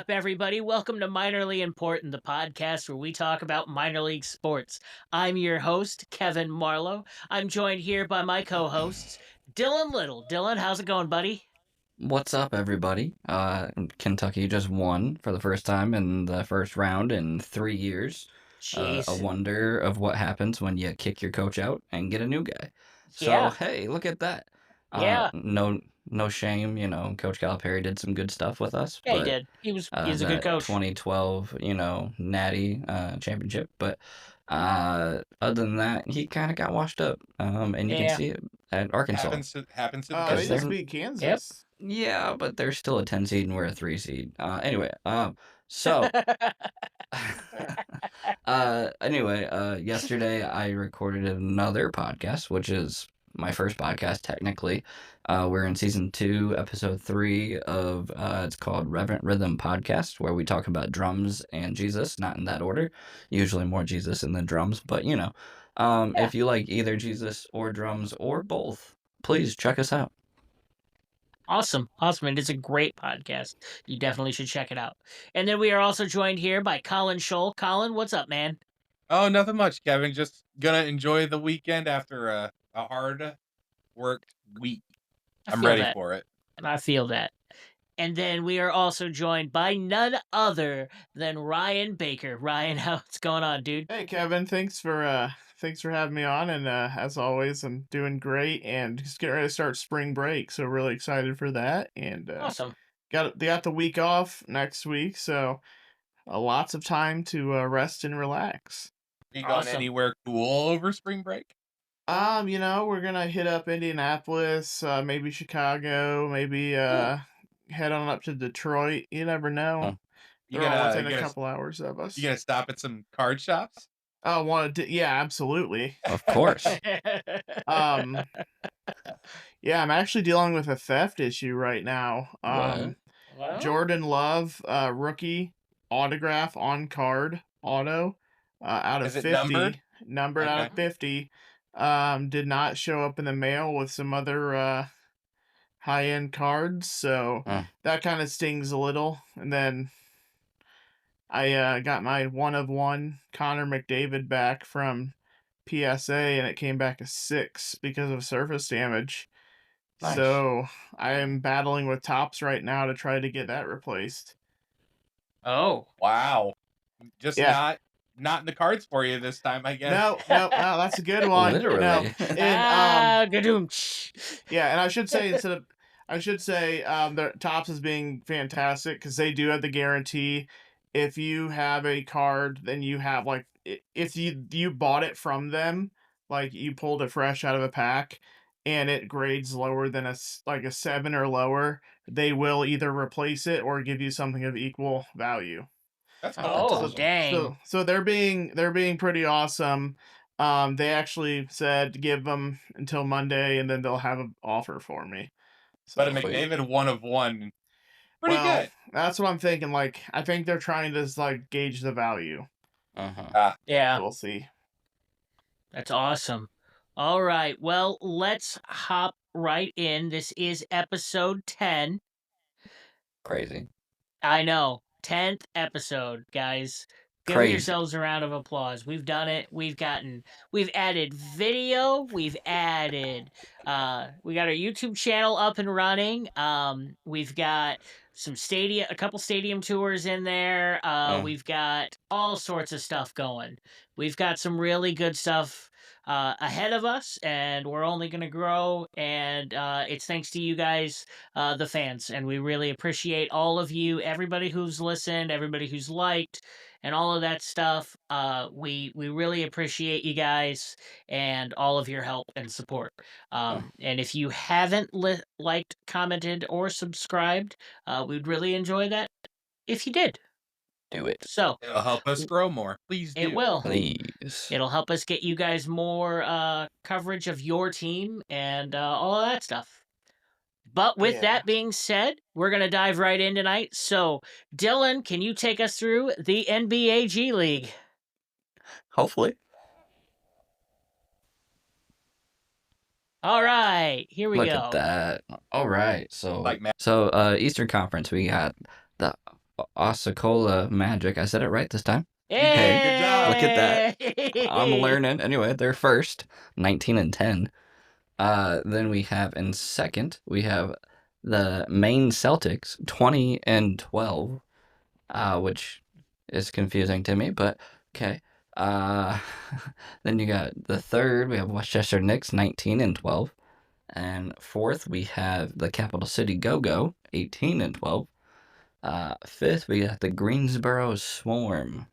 up, everybody? Welcome to Minorly Important, the podcast where we talk about minor league sports. I'm your host, Kevin Marlowe. I'm joined here by my co-hosts, Dylan Little. Dylan, how's it going, buddy? What's up, everybody? Kentucky just won for the first time in the first round in 3 years. A Jeez. wonder of what happens when you kick your coach out and get a new guy. So, Yeah. hey, look at that. Yeah. No shame, Coach Calipari did some good stuff with us, Yeah, he but did. He's a good that coach. 2012, Natty championship. But other than that, he kind of got washed up. And you can Yeah. see it at Arkansas. Happens to the They best. just beat Kansas. Yeah, but they're still a 10 seed and we're a 3 seed. So yesterday I recorded another podcast, which is my first podcast technically. We're in season 2, episode 3 of it's called Reverent Rhythm Podcast, where we talk about drums and Jesus, not in that order. Usually more Jesus and then drums, but if you like either Jesus or drums or both, please check us out. Awesome. And it's a great podcast. You definitely should check it out. And then we are also joined here by Colin Scholl. Colin, what's up, man? Oh, nothing much, Kevin. Just gonna enjoy the weekend after a hard worked week. I'm ready for it. And I feel that. And then we are also joined by none other than Ryan Baker. Ryan, how's it going on, dude? Hey, Kevin. Thanks for having me on. And as always, I'm doing great and just getting ready to start spring break. So really excited for that. And Awesome. Got the week off next week, so lots of time to rest and relax. You going anywhere cool over spring break? We're gonna hit up Indianapolis, maybe Chicago, maybe head on up to Detroit. You never know. They're all within a couple hours of us. You gonna stop at some card shops? Oh, yeah, absolutely. Of course. Yeah, I'm actually dealing with a theft issue right now. Jordan Love, rookie autograph on card auto, out of Is it 50, numbered out of 50. Did not show up in the mail with some other high-end cards, so that kind of stings a little. And then I got my 1-of-1 Connor McDavid back from PSA, and it came back a 6 because of surface damage. Nice. So I am battling with Topps right now to try to get that replaced. Oh, wow! Just not in the cards for you this time, I guess. No, that's a good one. Literally. No. And, yeah, and I should say the Topps is being fantastic because they do have the guarantee. If you have a card, then you have if you bought it from them, like you pulled it fresh out of a pack, and it grades lower than a 7 or lower, they will either replace it or give you something of equal value. That's awesome. Dang. So they're being pretty awesome. They actually said give them until Monday, and then they'll have an offer for me. So, but a McDavid 1-of-1, pretty good. That's what I'm thinking. I think they're trying to gauge the value. Yeah. We'll see. That's awesome. All right. Well, let's hop right in. This is episode 10. Crazy. I know. 10th episode, guys. Give yourselves a round of applause. We've done it. We've added video. We've added, we got our YouTube channel up and running. We've got a couple stadium tours in there. We've got all sorts of stuff going. We've got some really good stuff ahead of us, and we're only going to grow, and it's thanks to you guys, the fans, and we really appreciate all of you, everybody who's listened, everybody who's liked, and all of that stuff. We really appreciate you guys and all of your help and support. And if you haven't liked, commented, or subscribed, we'd really enjoy that if you did. Do it. So it'll help us grow more. Please do. It will. Please. It'll help us get you guys more coverage of your team and all of that stuff. But with that being said, we're going to dive right in tonight. So, Dylan, can you take us through the NBA G League? Hopefully. All right, here we go. Look at that. All right. So Eastern Conference, we got the Osceola Magic. I said it right this time. Hey, good job. Look at that. I'm learning. Anyway, they're first, 19 and 10. Then we have in second, we have the Maine Celtics, 20 and 12, which is confusing to me, but okay. Then you got the third, we have Westchester Knicks, 19 and 12. And fourth, we have the Capital City Go-Go, 18 and 12. Fifth, we got the Greensboro Swarm,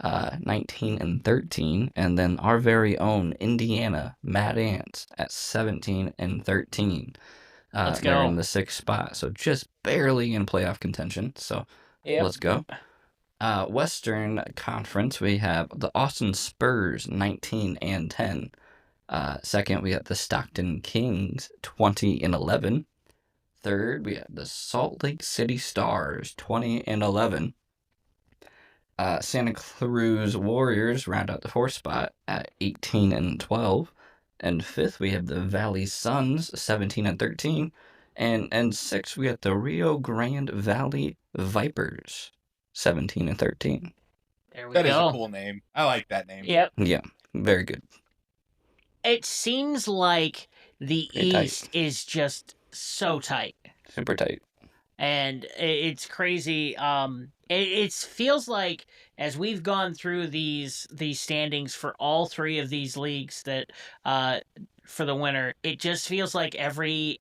19 and 13. And then our very own Indiana Mad Ants at 17 and 13. Let's They're go. in the sixth spot, so just barely in playoff contention. So let's go. Western Conference, we have the Austin Spurs, 19 and 10. Second, we have the Stockton Kings, 20 and 11. Third, we have the Salt Lake City Stars, 20 and 11. Santa Cruz Warriors round out the fourth spot at 18 and 12. And fifth, we have the Valley Suns, 17 and 13. And sixth, we have the Rio Grande Valley Vipers, 17 and 13. There we That go. is a cool name. I like that name. Yep. Yeah, very good. It seems like the Very tight. East is just so tight. Super tight. And it's crazy. It feels like as we've gone through these standings for all three of these leagues that for the winner, it just feels like every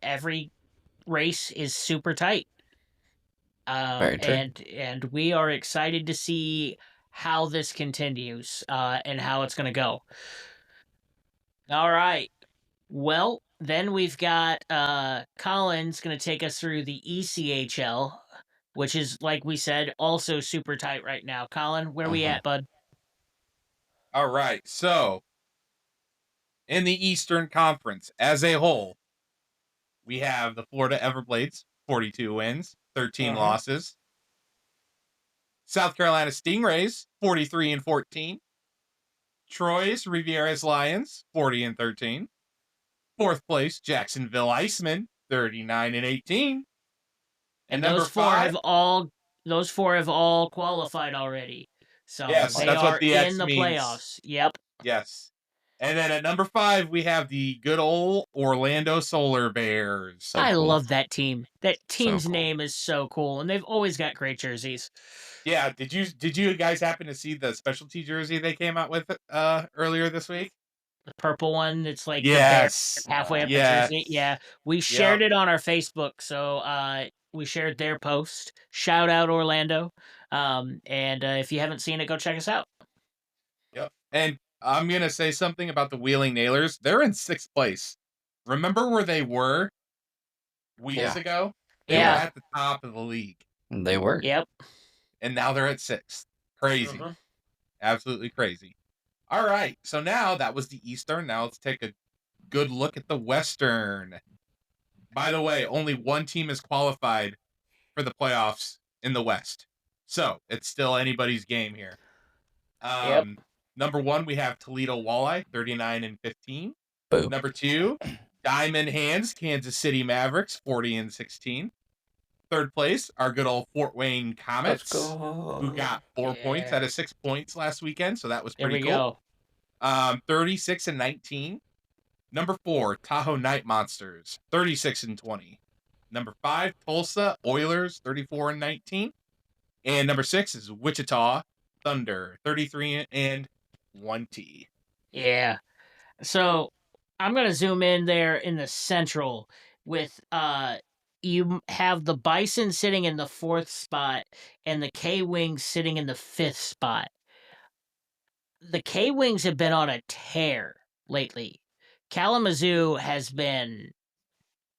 race is super tight. Very true. And we are excited to see how this continues and how it's going to go. All right. Well, then we've got Colin's going to take us through the ECHL, which is, like we said, also super tight right now. Colin, where we at, bud? All right. So, in the Eastern Conference as a whole, we have the Florida Everblades, 42 wins, 13 losses. South Carolina Stingrays, 43 and 14. Troy's Riviera's Lions, 40 and 13. Fourth place, Jacksonville Icemen, 39 and 18. And number those four five, have all qualified already. So yes, they that's are what the in X the means. playoffs. Yep. Yes. And then at number 5, we have the good old Orlando Solar Bears. So I cool. love that team. That team's cool. name is so cool, and they've always got great jerseys. Yeah, did you guys happen to see the specialty jersey they came out with earlier this week? The purple one, it's like Yes. the bear halfway up Yes. the jersey. Yeah, we shared it on our Facebook, so we shared their post. Shout out Orlando. And if you haven't seen it, go check us out. Yep. And I'm gonna say something about the Wheeling Nailers. They're in 6th place. Remember where they were weeks ago? They were at the top of the league. They were. Yep. And now they're at 6th. Crazy. Absolutely crazy. All right. So now that was the Eastern. Now let's take a good look at the Western. By the way, only one team is qualified for the playoffs in the West. So it's still anybody's game here. Number 1, we have Toledo Walleye, 39 and 15. Boom. Number 2, Diamond Hands, Kansas City Mavericks, 40 and 16. Third place, our good old Fort Wayne Comets, who got 4 points out of 6 points last weekend, so that was pretty cool. Go. 36 and 19. Number 4, Tahoe Night Monsters, 36 and 20. Number 5, Tulsa Oilers, 34 and 19. And number 6 is Wichita Thunder, 33 and 20. Yeah. So I'm gonna zoom in there in the Central with you have the Bison sitting in the 4th spot and the K-Wings sitting in the 5th spot. The K-Wings have been on a tear lately. Kalamazoo has been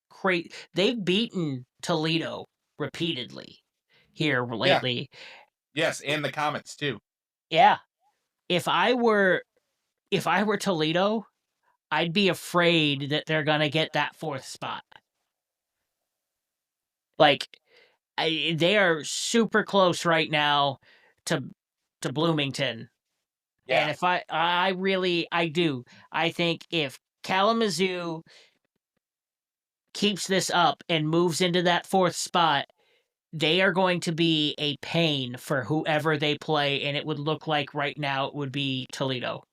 crazy. They've beaten Toledo repeatedly here lately. Yes, and the Comets too. Yeah. If I were Toledo, I'd be afraid that they're gonna get that 4th spot. Like, they are super close right now to Bloomington. Yeah. And if I do. I think if Kalamazoo keeps this up and moves into that 4th spot, they are going to be a pain for whoever they play, and it would look like right now it would be Toledo.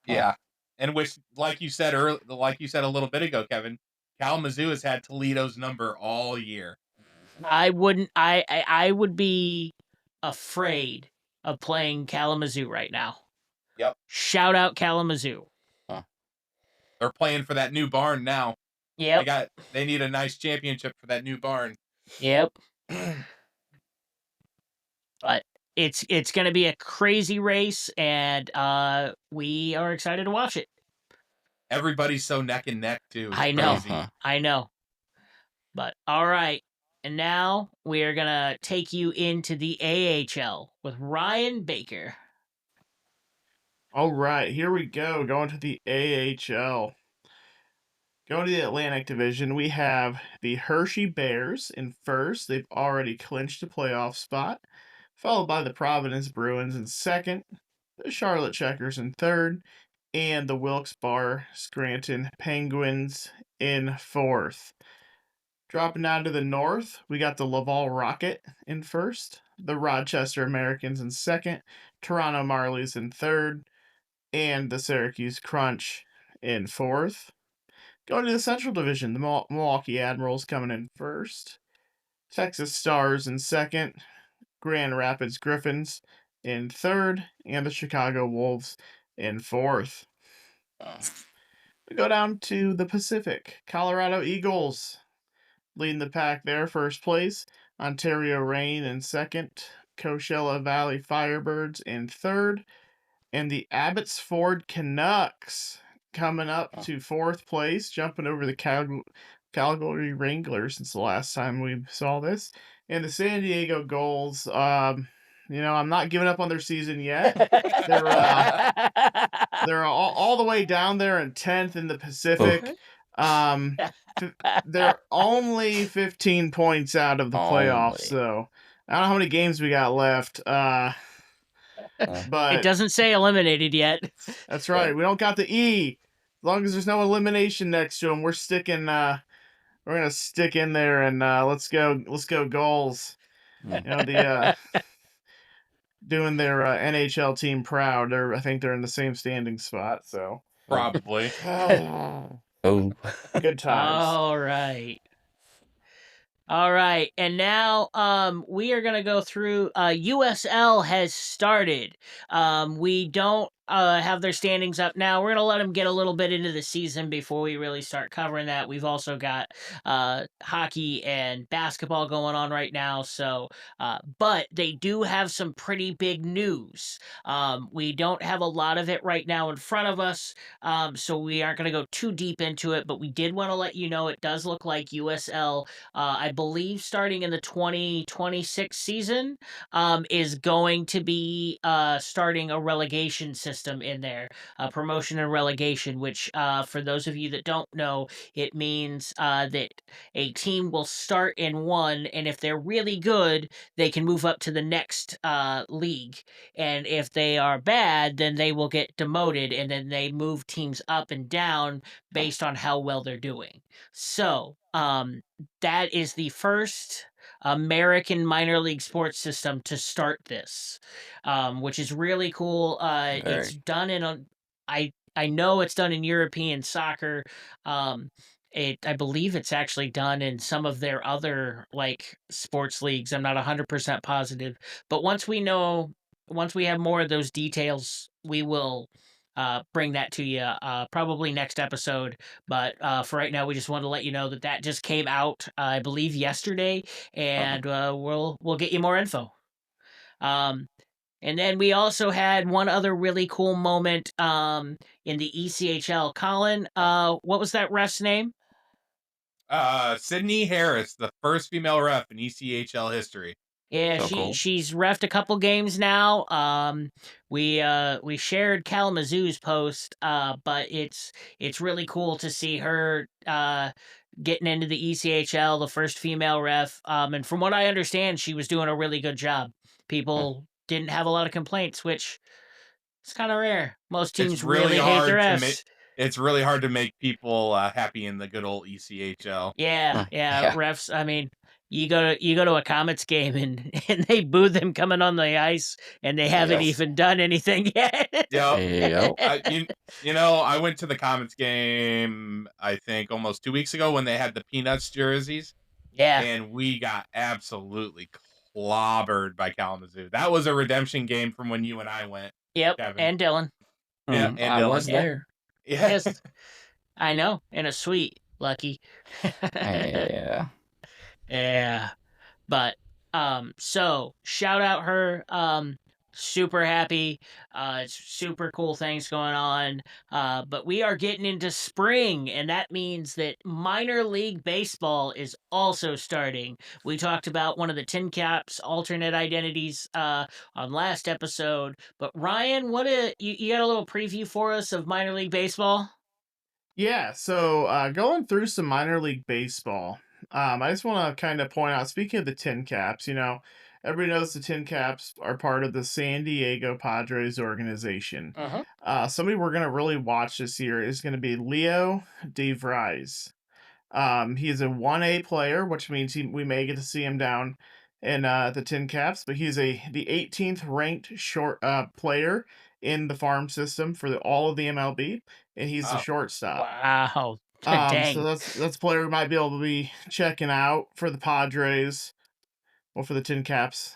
Yeah, and which, like you said a little bit ago, Kevin, Kalamazoo has had Toledo's number all year. I wouldn't. I would be afraid of playing Kalamazoo right now. Yep. Shout out Kalamazoo. They're playing for that new barn now. Yep. They need a nice championship for that new barn. Yep. But it's going to be a crazy race, and we are excited to watch it. Everybody's so neck and neck too. It's I know. crazy. I know. But all right. And now we are going to take you into the AHL with Ryan Baker. All right, here we go. Going to the AHL. Going to the Atlantic Division, we have the Hershey Bears in first. They've already clinched a playoff spot, followed by the Providence Bruins in second, the Charlotte Checkers in third, and the Wilkes-Barre Scranton Penguins in fourth. Dropping down to the north, we got the Laval Rocket in first, the Rochester Americans in second, Toronto Marlies in third, and the Syracuse Crunch in fourth. Going to the Central Division, the Milwaukee Admirals coming in first, Texas Stars in second, Grand Rapids Griffins in third, and the Chicago Wolves in fourth. We go down to the Pacific, Colorado Eagles leading the pack there, first place, Ontario Reign in second, Coachella Valley Firebirds in third, and the Abbotsford Canucks coming up to fourth place, jumping over the Calgary Wranglers since the last time we saw this. And the San Diego Gulls, I'm not giving up on their season yet. They're all the way down there in 10th in the Pacific. They're only 15 points out of the playoffs, so I don't know how many games we got left. But it doesn't say eliminated yet. That's right. We don't got the E. As long as there's no elimination next to them, we're sticking. We're gonna stick in there and let's go Gulls. Doing their NHL team proud. I think they're in the same standing spot. So probably. Good times. All right, and now we are gonna go through. USL has started. We don't have their standings up now. We're gonna let them get a little bit into the season before we really start covering that. We've also got hockey and basketball going on right now. So, but they do have some pretty big news. We don't have a lot of it right now in front of us, so we aren't gonna go too deep into it. But we did want to let you know it does look like USL. I believe starting in the 2026 season, is going to be starting a relegation system in there, promotion and relegation, which for those of you that don't know, it means that a team will start in one, and if they're really good, they can move up to the next league. And if they are bad, then they will get demoted, and then they move teams up and down based on how well they're doing. So, that is the first American minor league sports system to start this, which is really cool. It's done in I know it's done in European soccer. I believe it's actually done in some of their other like sports leagues. I'm not 100% positive, but once we have more of those details, we will bring that to you probably next episode. But for right now, we just wanted to let you know that just came out, I believe, yesterday, and we'll get you more info. And then we also had one other really cool moment in the ECHL. Colin, what was that ref's name? Sydney Harris, the first female ref in ECHL history. Yeah, she's refed a couple games now. We shared Kalamazoo's post, but it's really cool to see her getting into the ECHL, the first female ref. And from what I understand, she was doing a really good job. People didn't have a lot of complaints, which is kind of rare. Most teams really hate their refs. It's really hard to make people happy in the good old ECHL. Yeah, refs. I mean, you go to a Comets game and they boo them coming on the ice, and they haven't Yes. even done anything yet. Yep. I went to the Comets game, I think almost 2 weeks ago when they had the Peanuts jerseys, Yeah. and we got absolutely clobbered by Kalamazoo. That was a redemption game from when you and I went, Yep. Kevin. And Dylan. Yeah, and I Dylan. was Yeah. there. Yeah. Yes. I know. In a suite. Lucky. Yeah. Yeah. But so shout out her. Super happy. It's super cool things going on. But we are getting into spring, and that means that minor league baseball is also starting. We talked about one of the Tin Caps alternate identities on last episode. But Ryan, you got a little preview for us of minor league baseball? Yeah, so going through some minor league baseball, I just want to kind of point out, speaking of the Tin Caps, everybody knows the Tin Caps are part of the San Diego Padres organization. Somebody we're going to really watch this year is going to be Leo DeVries. He is a 1A player, which means we may get to see him down in the Tin Caps, but he's the 18th ranked short player in the farm system for all of the MLB, and he's the Wow. shortstop. Wow. So Dang. that's a player we might be able to be checking out for the Padres or for the Tin Caps.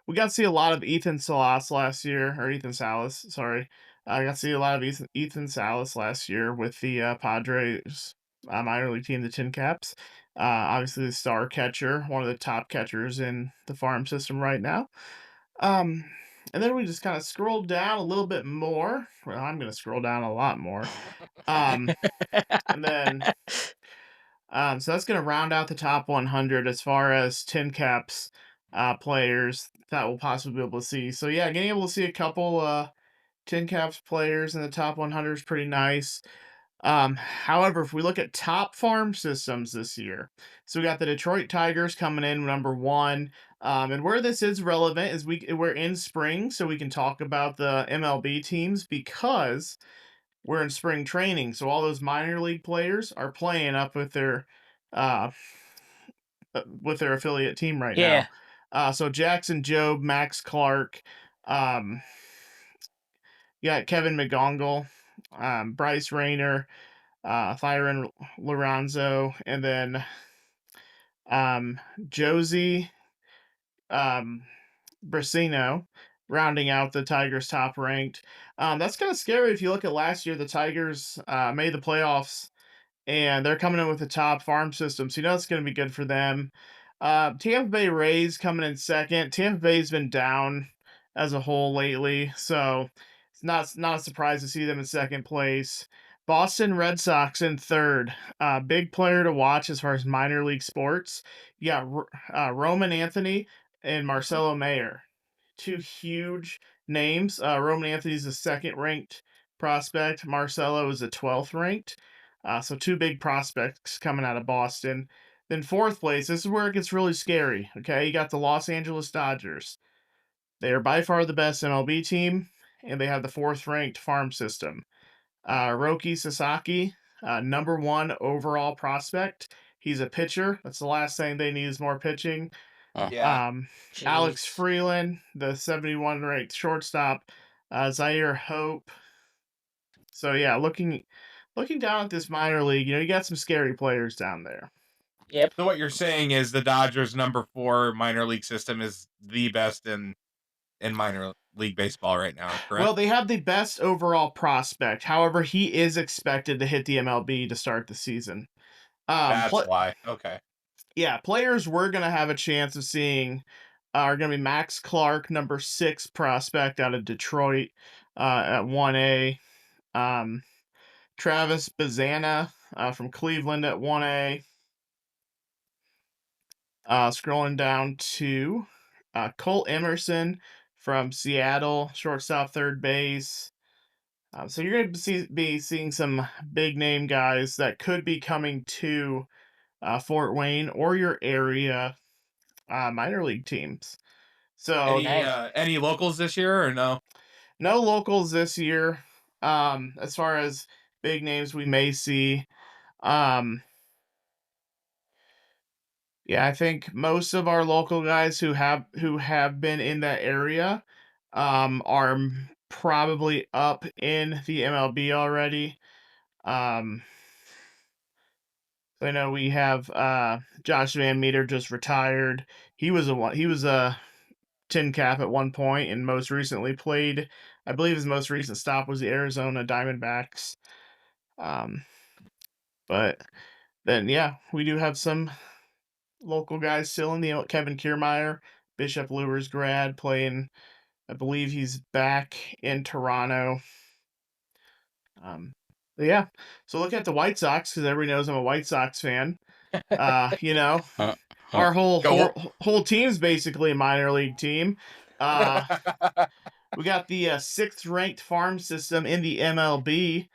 We got to see a lot of Ethan Salas last year, or Ethan Salas, sorry. I got to see a lot of Ethan Salas last year with the Padres minor league team, the Tin Caps. Obviously, the star catcher, one of the top catchers in the farm system right now. Um, and then we just kind of scrolled down a little bit more. Well, I'm going to scroll down a lot more. And then so that's going to round out the top 100 as far as Tin Caps players that we'll possibly be able to see. So yeah, getting able to see a couple Tin Caps players in the top 100 is pretty nice. However, if we look at top farm systems this year, so we got the Detroit Tigers coming in number 1. And where this is relevant is we're in spring, so we can talk about the MLB teams because we're in spring training, so all those minor league players are playing up uh, with their affiliate team right Yeah. now. So Jackson Jobe, Max Clark, um, you got Kevin McGongle, Bryce Rayner, Thyron Lorenzo, and then Josie Brasino, rounding out the Tigers' top ranked. That's kind of scary if you look at last year. The Tigers made the playoffs and they're coming in with the top farm system, so it's going to be good for them. Tampa Bay Rays coming in second. Tampa Bay's been down as a whole lately, so it's not a surprise to see them in second place. Boston Red Sox in third. Big player to watch as far as minor league sports. You got Roman Anthony and Marcelo Mayer, two huge names. Roman Anthony's the second ranked prospect. Marcelo is the 12th ranked. So two big prospects coming out of Boston. Then fourth place, this is where it gets really scary. Okay, you got the Los Angeles Dodgers. They are by far the best MLB team, and they have the fourth ranked farm system. Roki Sasaki, number 1 overall prospect. He's a pitcher. That's the last thing they need is more pitching. Yeah. Alex Jeez. Freeland, the 71 ranked shortstop. Zaire Hope. So yeah, looking down at this minor league, you got some scary players down there. Yep. So what you're saying is the Dodgers number 4 minor league system is the best in minor league baseball right now, correct? Well, they have the best overall prospect. However, he is expected to hit the MLB to start the season. That's why. Okay. Yeah, players we're gonna have a chance of seeing are gonna be Max Clark, number 6 prospect out of Detroit, at 1A. Travis Bazana from Cleveland at 1A. Scrolling down to Colt Emerson from Seattle, shortstop, third base. So you're going to be seeing some big name guys that could be coming to Fort Wayne or your area minor league teams. So Any locals this year or no? no locals this year. As far as big names we may see. Um, Yeah, I think most of our local guys who have been in that area are probably up in the MLB already. Um, I know we have Josh Van Meter just retired. He was a tin cap at one point and most recently played, I believe his most recent stop was the Arizona Diamondbacks. Um, but then yeah, we do have some local guys still in the Kevin Kiermaier, Bishop Lures grad playing. I believe he's back in Toronto. But yeah, so look at the White Sox because everybody knows I'm a White Sox fan. You know, our whole team's basically a minor league team. We got the sixth ranked farm system in the MLB.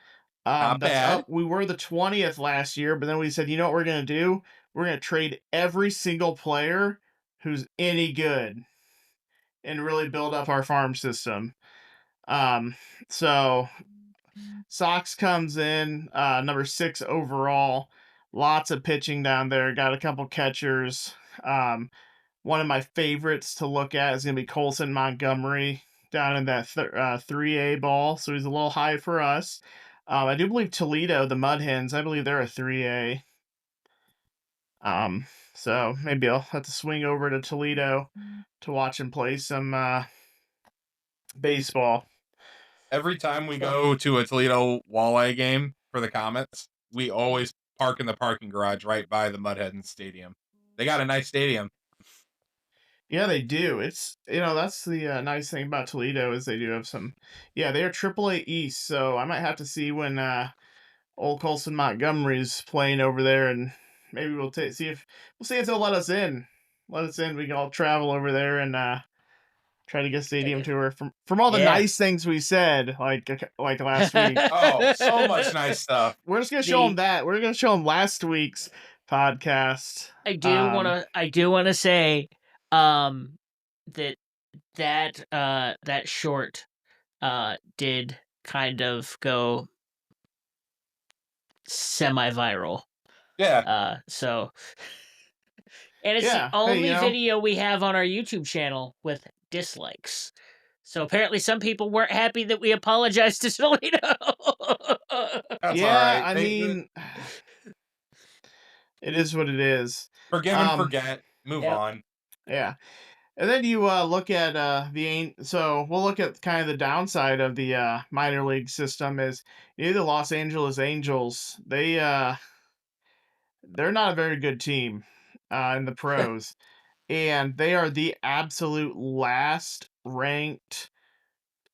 Not That's bad. up. We were the 20th last year, but then we said, you know what we're gonna do? We're gonna trade every single player who's any good and really build up our farm system. So Sox comes in number 6 overall. Lots of pitching down there. Got a couple catchers. Um, One of my favorites to look at is going to be Colson Montgomery down in that 3A ball. So he's a little high for us. I do believe Toledo, the Mud Hens, I believe they're a 3A. So maybe I'll have to swing over to Toledo to watch him play some baseball. Every time we go to a Toledo Walleye game for the Comets, we always park in the parking garage right by the Mudhead Stadium. They got a nice stadium. Yeah, they do. It's that's the nice thing about Toledo is they do have some. Yeah, they are AAA East, so I might have to see when old Colson Montgomery's playing over there, and maybe see if they'll let us in. Let us in. We can all travel over there and try to get a stadium tour from all the nice things we said like last week. Oh, so much nice stuff. We're just gonna show them that. We're gonna show them last week's podcast. I do want to say that that short did kind of go semi-viral. Yeah. So and it's the only video we have on our YouTube channel with dislikes. So apparently some people weren't happy that we apologized to Toledo. That's all right. I mean, it is what it is. Forgive and forget. Move on. Yeah. And then you look at so we'll look at kind of the downside of the minor league system is the Los Angeles Angels. They're not a very good team in the pros, and they are the absolute last ranked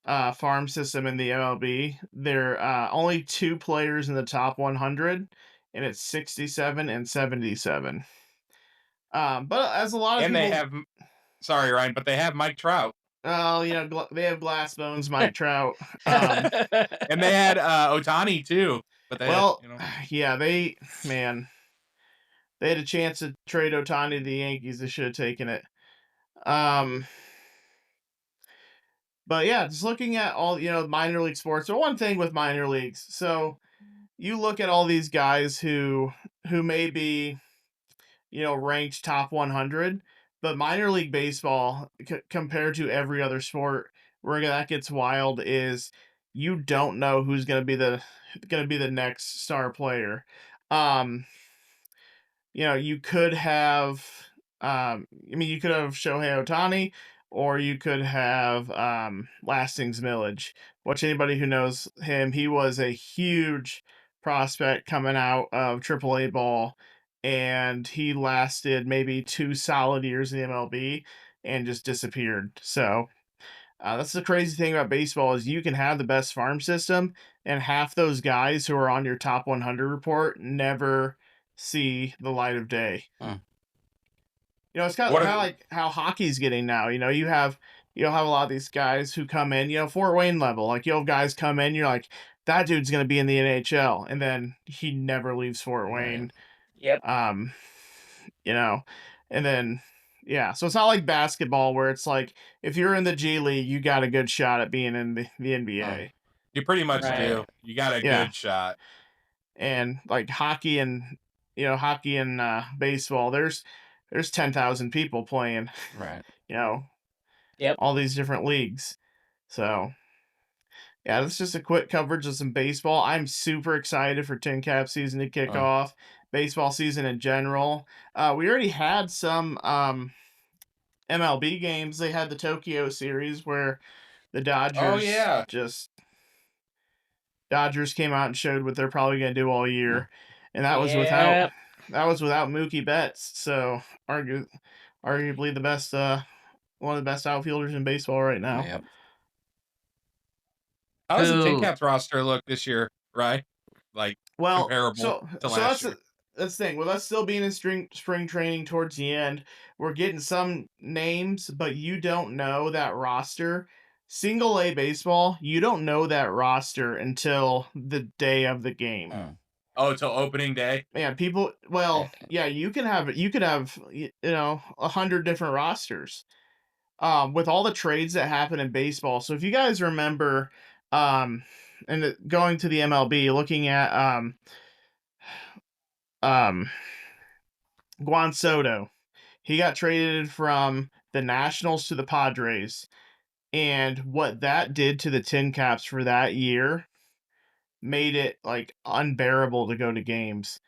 farm system in the MLB. They're only 2 players in the top 100, and it's 67 and 77. But as a lot of people, they have. Sorry, Ryan, but they have Mike Trout. Oh, they have glass bones, Mike Trout. And they had Otani too. But they yeah, they had a chance to trade Otani to the Yankees. They should have taken it. But yeah, just looking at all minor league sports. So one thing with minor leagues. So you look at all these guys who may be ranked top 100, but minor league baseball compared to every other sport where that gets wild is you don't know who's going to be the next star player. You could have you could have Shohei Otani, or you could have Lastings Millage. Which anybody who knows him, he was a huge prospect coming out of AAA ball, and he lasted maybe 2 solid years in the MLB and just disappeared. So that's the crazy thing about baseball is you can have the best farm system, and half those guys who are on your top 100 report never see the light of day. It's kind of like how hockey's getting now. You have a lot of these guys who come in, Fort Wayne level. Like you'll have guys come in, you're like, that dude's gonna be in the NHL, and then he never leaves Fort Wayne. Yep. And then so it's not like basketball where it's like if you're in the G League, you got a good shot at being in the NBA. You pretty much do. You got a good shot. And like hockey and baseball, there's there's 10,000 people playing, Right. Yep. all these different leagues. So, yeah, that's just a quick coverage of some baseball. I'm super excited for Tin Cap season to kick off, baseball season in general. We already had some MLB games. They had the Tokyo series where the Dodgers Dodgers came out and showed what they're probably going to do all year, and that was without Mookie Betts. So arguably the best, one of the best outfielders in baseball right now. Yep. How does the Tin Caps roster look this year, right? Like comparable to last year. That's the thing. With us still being in spring training towards the end, we're getting some names, but you don't know that roster. Single A baseball, you don't know that roster until the day of the game. Oh, till opening day? Yeah, people. Well, yeah, you could have 100 different rosters. With all the trades that happen in baseball. So if you guys remember, and going to the MLB, looking at Juan Soto, he got traded from the Nationals to the Padres, and what that did to the Tin Caps for that year made it like unbearable to go to games.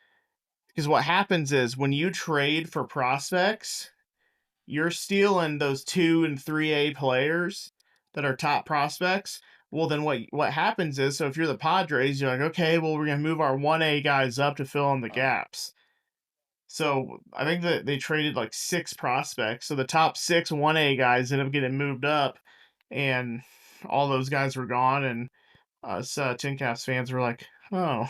Because what happens is when you trade for prospects, you're stealing those 2 and 3A players that are top prospects. Well, then what happens is, so if you're the Padres, you're like, okay, well, we're going to move our 1A guys up to fill in the gaps. So I think that they traded like 6 prospects. So the top 6 1A guys ended up getting moved up, and all those guys were gone. And us Tin Caps fans were like, oh,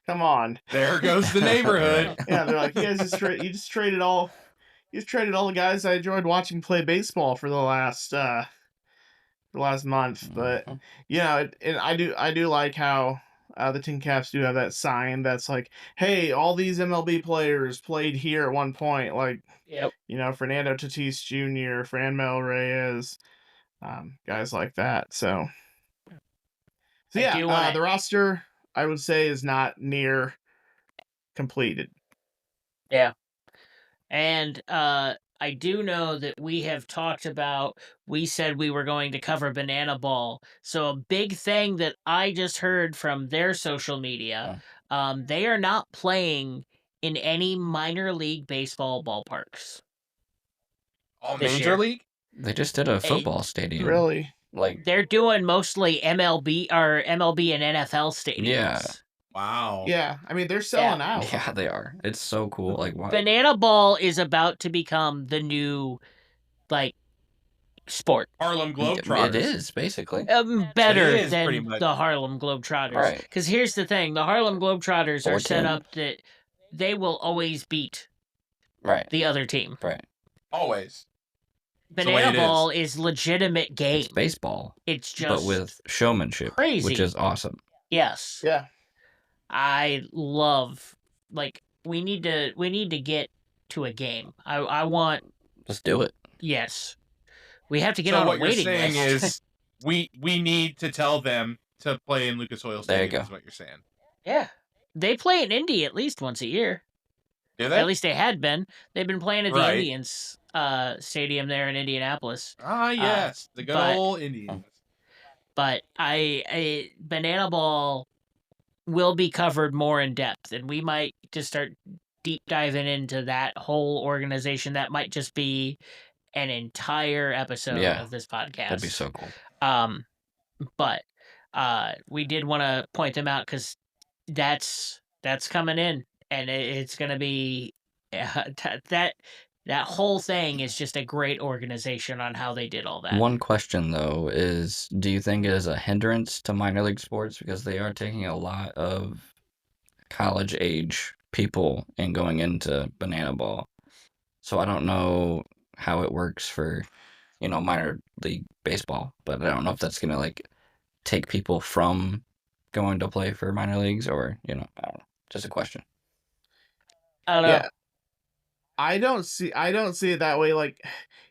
come on. There goes the neighborhood. Yeah, they're like, you just traded all the guys I enjoyed watching play baseball for the last month. But and I do like how the Tin Caps do have that sign that's like, hey, all these MLB players played here at one point, like Fernando Tatis Jr., Franmil Reyes, guys like that. So yeah, the roster I would say is not near completed. Yeah. And I do know that we have talked about, we said we were going to cover Banana Ball. So a big thing that I just heard from their social media, they are not playing in any minor league baseball ballparks. Oh, major league? They just did a football stadium. Really? Like they're doing mostly MLB and NFL stadiums. Yeah. Wow. Yeah, I mean they're selling out. Yeah, they are. It's so cool. Like what? Banana Ball is about to become the new sport. Harlem Globetrotters. It is basically better than the Harlem Globetrotters. Right. Because here's the thing: the Harlem Globetrotters are set up that they will always beat the other team. Right. Always. Banana Ball is legitimate game. It's baseball. It's just but with showmanship, crazy, which is awesome. Yes. Yeah. I love we need to get to a game. I want. Let's do it. Yes. We have to get on a waiting list. So what you're saying is we need to tell them to play in Lucas Oil Stadium. There you go. Is what you're saying. Yeah. They play in Indy at least once a year. Do they? At least they had been. They've been playing at the Indians stadium there in Indianapolis. Ah, yes. The good old Indians. But Banana Ball will be covered more in depth, and we might just start deep diving into that whole organization. That might just be an entire episode of this podcast. That'd be so cool. But we did want to point them out because that's coming in, and it's going to be that whole thing is just a great organization on how they did all that. One question though is, do you think it is a hindrance to minor league sports because they are taking a lot of college age people and going into Banana Ball? So I don't know how it works for, minor league baseball, but I don't know if that's gonna like take people from going to play for minor leagues or, I don't know. Just a question. I don't know. Yeah. I don't see it that way. Like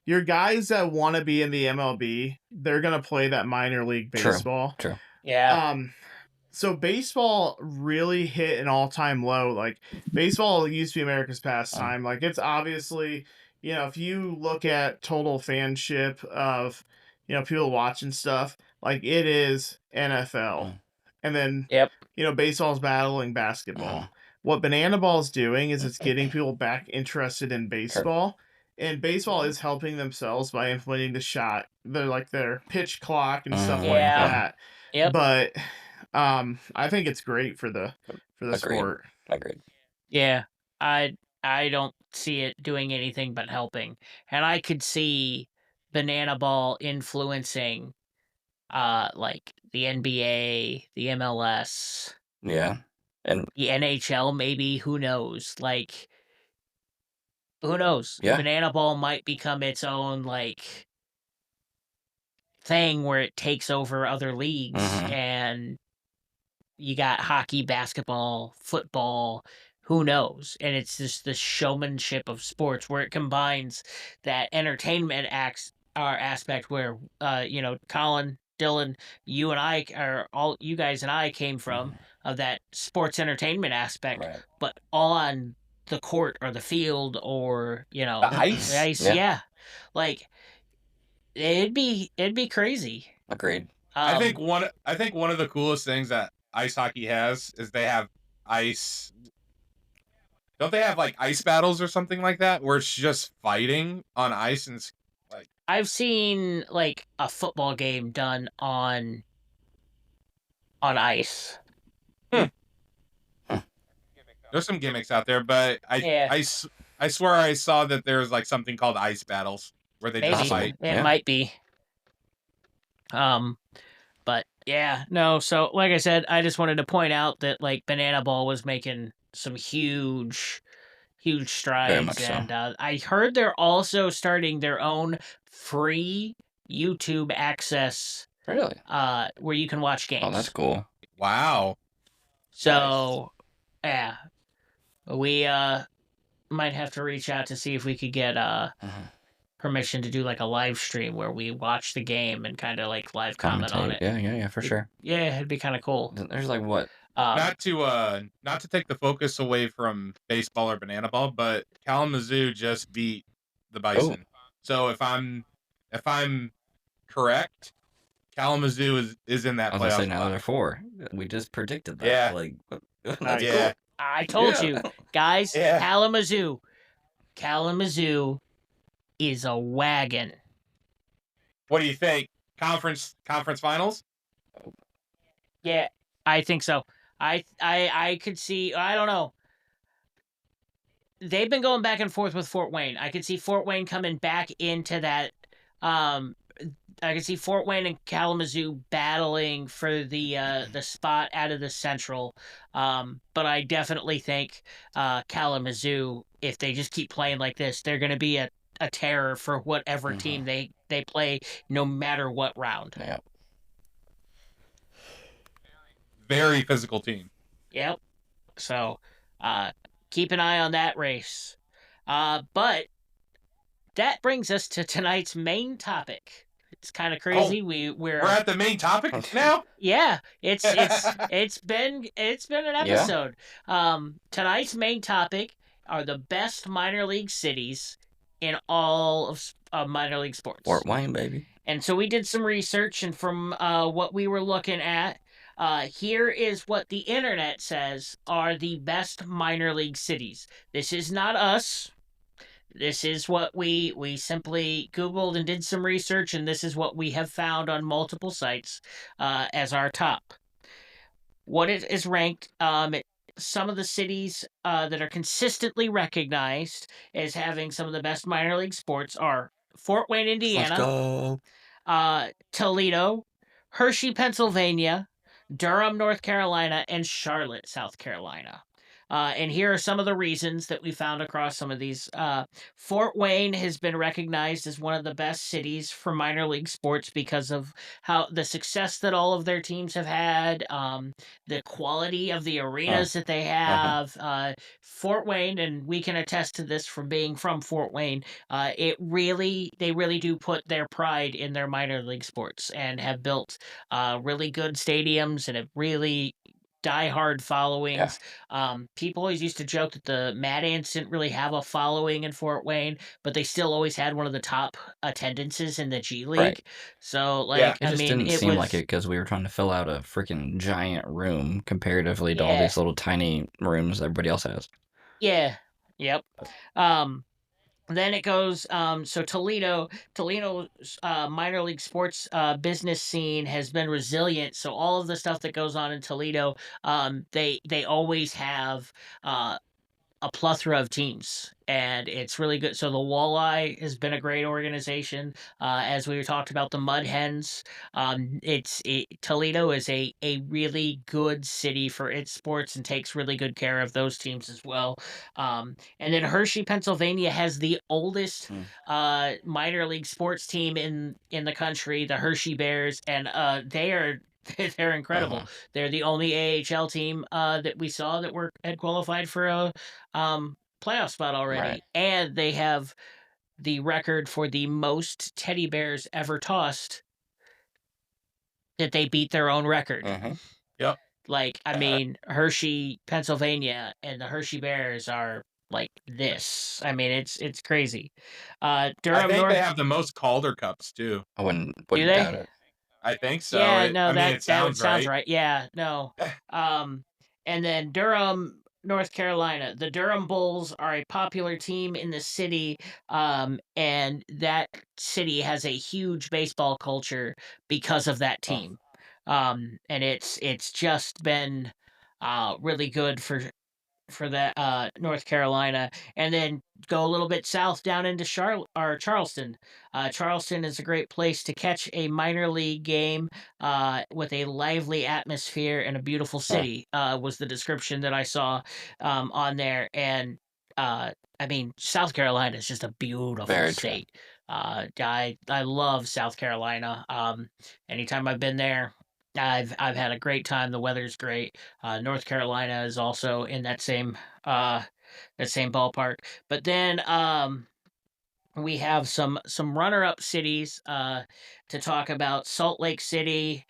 your guys that want to be in the MLB, they're gonna play that minor league baseball. True. Yeah. So baseball really hit an all-time low. Like, baseball used to be America's pastime. Like, it's obviously, if you look at total fanship of, people watching stuff, like, it is NFL. And then, Yep. baseball's battling basketball. What Banana Ball's doing is it's getting people back interested in baseball. And baseball is helping themselves by implementing the shot, their pitch clock and stuff like Yeah. that. Yep. But I think it's great for the Agreed. sport. Agreed. Yeah. I don't see it doing anything but helping. And I could see Banana Ball influencing like the NBA, the MLS, Yeah. And the NHL maybe, who knows? Like, who knows? Yeah. Banana Ball might become its own like thing where it takes over other leagues, and you got hockey, basketball, football, who knows? And it's just the showmanship of sports where it combines that entertainment aspect where Colin, Dylan, you and I are all you guys and I came from of that sports entertainment aspect, Right. but all on the court or the field or The ice. yeah. Like it'd be crazy. Agreed. I think one of the coolest things that ice hockey has is they have ice. Don't they have like ice battles or something like that where it's just fighting on ice and like I've seen like a football game done on ice. there's some gimmicks out there, but Yeah. I swear I saw that there's like something called ice battles where they just Maybe fight. it Yeah. might be. But yeah, no. So like I said, I just wanted to point out that like Banana Ball was making some huge strides, much so. and I heard they're also starting their own free YouTube access. Really? Where you can watch games. Oh, that's cool. Wow. So, yeah, we might have to reach out to see if we could get permission to do like a live stream where we watch the game and kind of like live comment on it. Yeah, for sure. Yeah, it'd be kind of cool. There's like what? Not to take the focus away from baseball or Banana Ball, but Kalamazoo just beat the Bison. So if I'm correct, Kalamazoo is in that I was gonna playoff say now spot. they're 4. We just predicted that. Yeah. Like that's Yeah. cool. I told you, guys. Yeah. Kalamazoo is a wagon. What do you think? Conference finals? Yeah, I think so. I could see. I don't know. They've been going back and forth with Fort Wayne. I could see Fort Wayne coming back into that. I could see Fort Wayne and Kalamazoo battling for the spot out of the Central. But I definitely think Kalamazoo, if they just keep playing like this, they're going to be a terror for whatever team they play, no matter what round. Yeah. Very physical team. Yep. So, keep an eye on that race. But that brings us to tonight's main topic. It's kind of crazy. We're at the main topic now. Yeah, it's been an episode. Tonight's main topic are the best minor league cities in all of minor league sports. Fort Wayne, baby. And so we did some research, and from what we were looking at, here is what the internet says are the best minor league cities. This is not us. This is what we simply Googled and did some research, and this is what we have found on multiple sites as our top. What it is ranked, some of the cities that are consistently recognized as having some of the best minor league sports are Fort Wayne, Indiana. Let's go. Toledo, Hershey, Pennsylvania, Durham, North Carolina, and Charlotte, South Carolina. And here are some of the reasons that we found across some of these. Fort Wayne has been recognized as one of the best cities for minor league sports because of how the success that all of their teams have had, the quality of the arenas that they have. Fort Wayne, and we can attest to this from being from Fort Wayne, they really do put their pride in their minor league sports and have built really good stadiums and have really diehard followings. People always used to joke that the Mad Ants didn't really have a following in Fort Wayne, but they still always had one of the top attendances in the G League. Right. So, like, It I just mean, didn't it seem was like it because we were trying to fill out a freaking giant room comparatively to all yeah, these little tiny rooms everybody else has. yeah, yep. Then it goes so Toledo's minor league sports business scene has been resilient, so all of the stuff that goes on in Toledo, they always have a plethora of teams, and it's really good. So the Walleye has been a great organization. As we talked about the Mud Hens, Toledo is a really good city for its sports and takes really good care of those teams as well. And then Hershey, Pennsylvania has the oldest minor league sports team in the country, the Hershey Bears, and they are they're incredible. They're the only AHL team that we saw that had qualified for a playoff spot already, Right. and they have the record for the most teddy bears ever tossed. That they beat their own record. Yep. Like, I mean, Hershey, Pennsylvania, and the Hershey Bears are like this. I mean, it's crazy. I Durham think they North. have the most Calder Cups too. I wouldn't Do doubt they? it. I think so. Yeah, no, I mean, that it sounds sounds right. right. Yeah, no. And then Durham, North Carolina. The Durham Bulls are a popular team in the city, and that city has a huge baseball culture because of that team. And it's just been really good for that North Carolina, and then go a little bit south down into Charleston. Charleston is a great place to catch a minor league game with a lively atmosphere and a beautiful city. Was the description that I saw on there, and I mean, South Carolina is just a beautiful Very true. state. I love South Carolina. Anytime I've been there, I've had a great time. The weather's great. North Carolina is also in that same ballpark. But then we have some runner-up cities to talk about: Salt Lake City,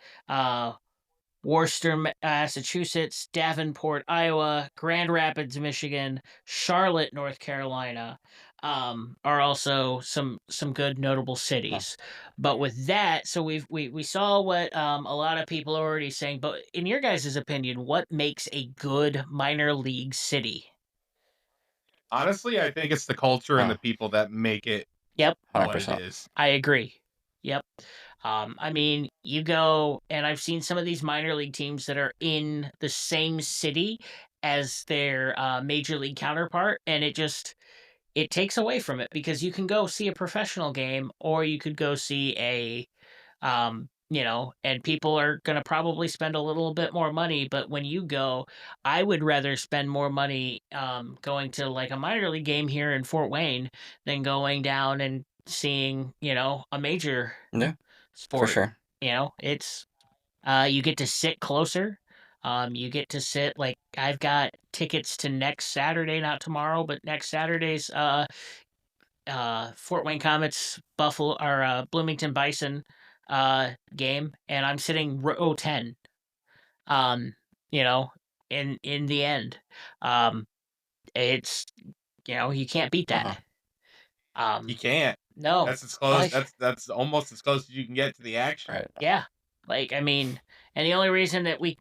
Worcester, Massachusetts, Davenport, Iowa, Grand Rapids, Michigan, Charlotte, North Carolina, are also some good notable cities. But with that, so we saw what a lot of people are already saying. But in your guys' opinion, what makes a good minor league city? Honestly, I think it's the culture and the people that make it Yep, what it 100%. is. I agree. Yep. I mean, you go, and I've seen some of these minor league teams that are in the same city as their major league counterpart, and it takes away from it, because you can go see a professional game, or you could go see a and people are going to probably spend a little bit more money. But when you go, I would rather spend more money going to like a minor league game here in Fort Wayne than going down and seeing a major Yeah, sport. for sure. It's you get to sit closer. You get to sit, like, I've got tickets to next Saturday, not tomorrow, but next Saturday's Fort Wayne Comets Buffalo or Bloomington Bison game, and I'm sitting row 10. Um, in the end, it's you can't beat that. You can't. No, That's as close. like, That's almost as close as you can get to the action. Right. yeah, like, I mean, and the only reason that we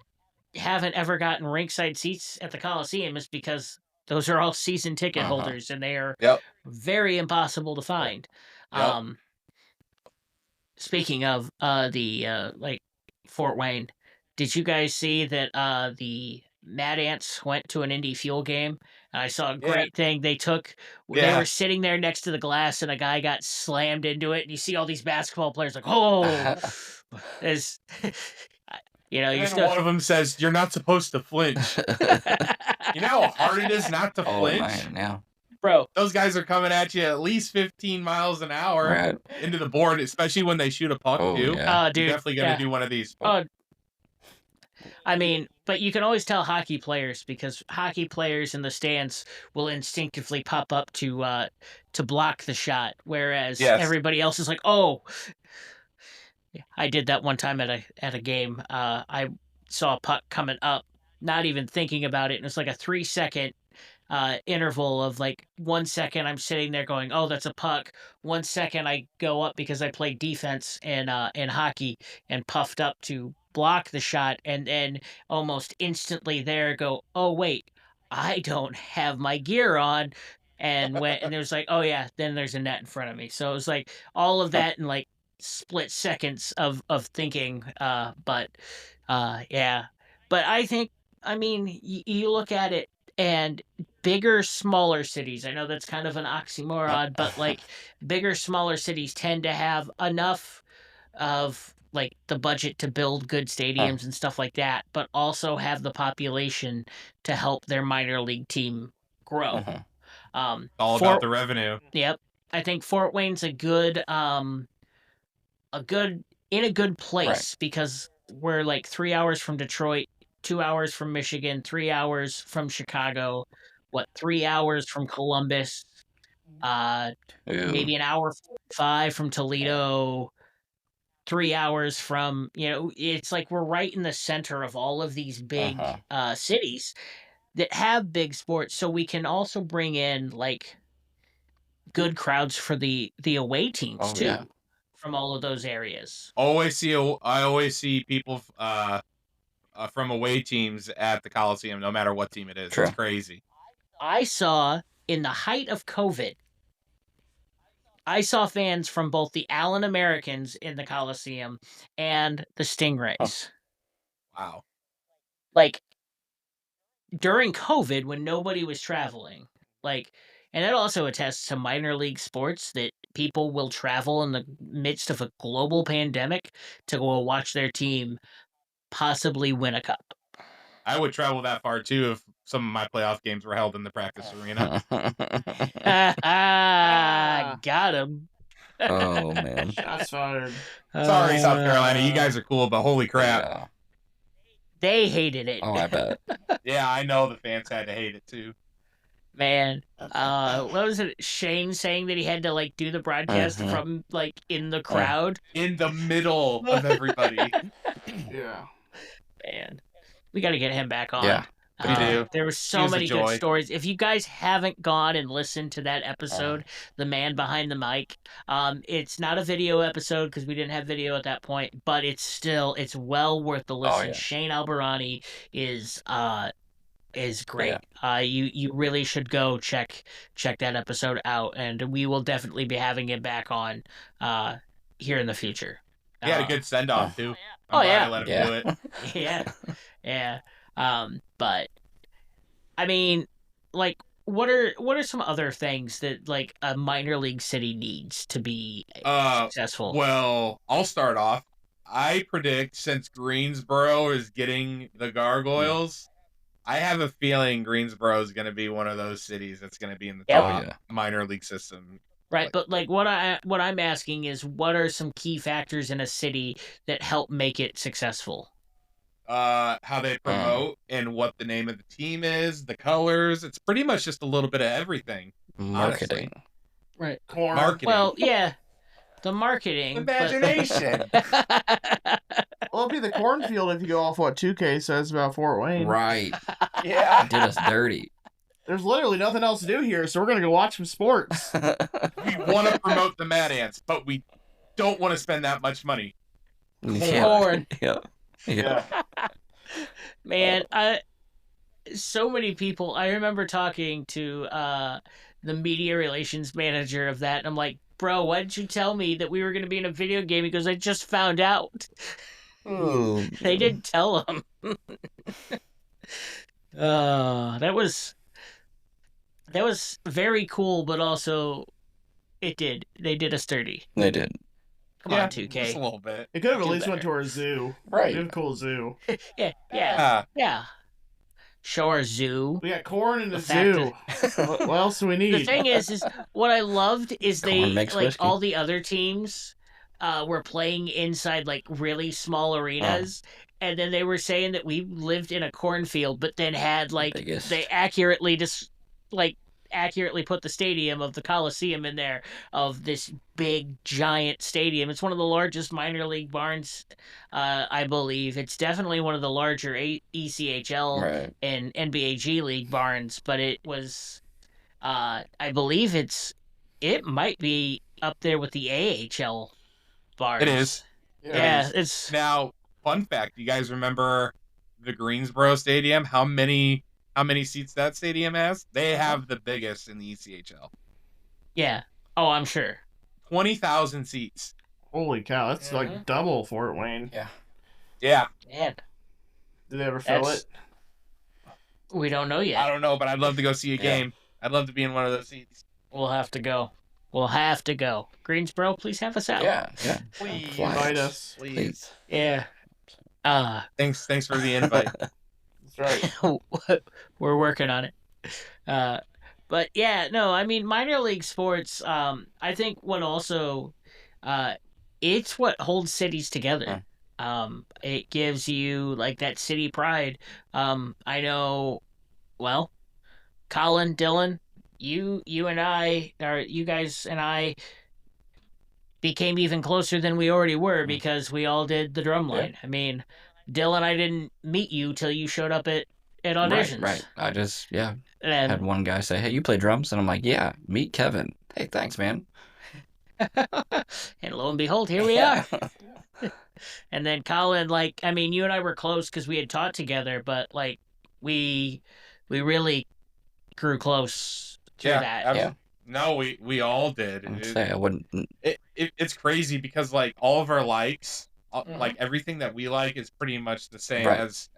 haven't ever gotten rinkside seats at the Coliseum is because those are all season ticket holders, and they are Yep. very impossible to find. Yep. Speaking of the like Fort Wayne, did you guys see that the Mad Ants went to an Indy Fuel game? And I saw a great thing. They were sitting there next to the glass, and a guy got slammed into it, and you see all these basketball players like, oh, as And then one of them says, "You're not supposed to flinch." You know how hard it is not to flinch? Man, yeah. Bro, those guys are coming at you at least 15 miles an hour into the board, especially when they shoot a puck too. Yeah. Dude, you're definitely gonna do one of these. I mean, but you can always tell hockey players, because hockey players in the stands will instinctively pop up to block the shot, whereas everybody else is like, "Oh." I did that one time at a game. I saw a puck coming up not even thinking about it. And it's like a 3-second interval of like 1 second I'm sitting there going, oh, that's a puck. 1 second I go up because I played defense in hockey and puffed up to block the shot, and then almost instantly there go, oh wait, I don't have my gear on. And there's like, oh yeah, then there's a net in front of me. So it was like all of that in like split seconds of thinking. But yeah. But I think, I mean, you look at it, and bigger, smaller cities, I know that's kind of an oxymoron, but like bigger, smaller cities tend to have enough of like the budget to build good stadiums and stuff like that, but also have the population to help their minor league team grow. All about the revenue. Yep. I think Fort Wayne's a good in a good place because we're like 3 hours from Detroit, 2 hours from Michigan, 3 hours from Chicago, 3 hours from Columbus, maybe an hour 5 from Toledo, 3 hours from, it's like we're right in the center of all of these big cities that have big sports, so we can also bring in like good crowds for the away teams too. From all of those areas. I always see people from away teams at the Coliseum, no matter what team it is. True. It's crazy. I saw in the height of COVID, I saw fans from both the Allen Americans in the Coliseum and the Stingrays. Wow. Like during COVID when nobody was traveling, like, and that also attests to minor league sports that people will travel in the midst of a global pandemic to go watch their team possibly win a cup. I would travel that far too if some of my playoff games were held in the practice arena. Got him. Oh, man. Shots fired. Sorry, South Carolina. You guys are cool, but holy crap. Yeah. They hated it. Oh, I bet. Yeah, I know the fans had to hate it too. Man, what was it? Shane saying that he had to like do the broadcast from like in the crowd, in the middle of everybody. Yeah, man, we got to get him back on. Yeah, we do. There were so many good stories. If you guys haven't gone and listened to that episode, The Man Behind the Mic, it's not a video episode because we didn't have video at that point, but it's well worth the listen. Shane Albarani is great. Yeah. You really should go check that episode out, and we will definitely be having him back on here in the future. He had a good send off too. I'm glad I let him do it. Yeah. But I mean, like, what are some other things that like a minor league city needs to be successful? Well, I'll start off. I predict since Greensboro is getting the Gargoyles, I have a feeling Greensboro is going to be one of those cities that's going to be in the top minor league system. Right, but like what I'm asking is, what are some key factors in a city that help make it successful? How they promote and what the name of the team is, the colors. It's pretty much just a little bit of everything. Marketing. Honestly. Right. Marketing. Well, yeah. The marketing. Imagination. Well, it'll be the cornfield if you go off what 2K says about Fort Wayne. Right. Yeah. Did us dirty. There's literally nothing else to do here, so we're going to go watch some sports. We want to promote the Mad Ants, but we don't want to spend that much money. Corn. Yeah. Man, so many people. I remember talking to the media relations manager of that, and I'm like, bro, why didn't you tell me that we were going to be in a video game? He goes, I just found out. Oh, they didn't tell him. That was very cool, but also they did us dirty. They did. Come on, 2K. Just a little bit. It could have at least went to our zoo. Right. We have a cool zoo. Yeah. Show our zoo. We got corn in the zoo. What else do we need? The thing is what I loved is Corn they, like, whiskey. all the other teams were playing inside, like, really small arenas. And then they were saying that we lived in a cornfield, but then had, like, they accurately just, like, accurately put the stadium of the Coliseum in there, of this big giant stadium. It's one of the largest minor league barns, I believe. It's definitely one of the larger ECHL and NBA G League barns, but it was, I believe it might be up there with the AHL barns. It is. Yeah, it is. Now, fun fact: you guys remember the Greensboro Stadium? How many seats that stadium has? They have the biggest in the ECHL. Yeah. Oh, I'm sure. 20,000 seats. Holy cow! That's like double Fort Wayne. Yeah. Yeah. Man. Did they ever fill it? We don't know yet. I don't know, but I'd love to go see a game. I'd love to be in one of those seats. We'll have to go. Greensboro, please have us out. Yeah. Please invite us. Please. Yeah. Thanks for the invite. That's right. We're working on it. But yeah, no, I mean, minor league sports, I think what also, it's what holds cities together. It gives you like that city pride. I know, well, Colin, Dylan, you guys and I became even closer than we already were because we all did the drumline. Yeah. I mean, Dylan, I didn't meet you till you showed up at auditions. Right. I just had one guy say, "Hey, you play drums?" And I'm like, "Yeah, meet Kevin." Hey, thanks, man. And lo and behold, here we are. And then Colin, like, I mean, you and I were close because we had taught together, but like we really grew close to that. Yeah. No, we all did. I wouldn't. It's crazy because like all of our likes, like everything that we like is pretty much the same as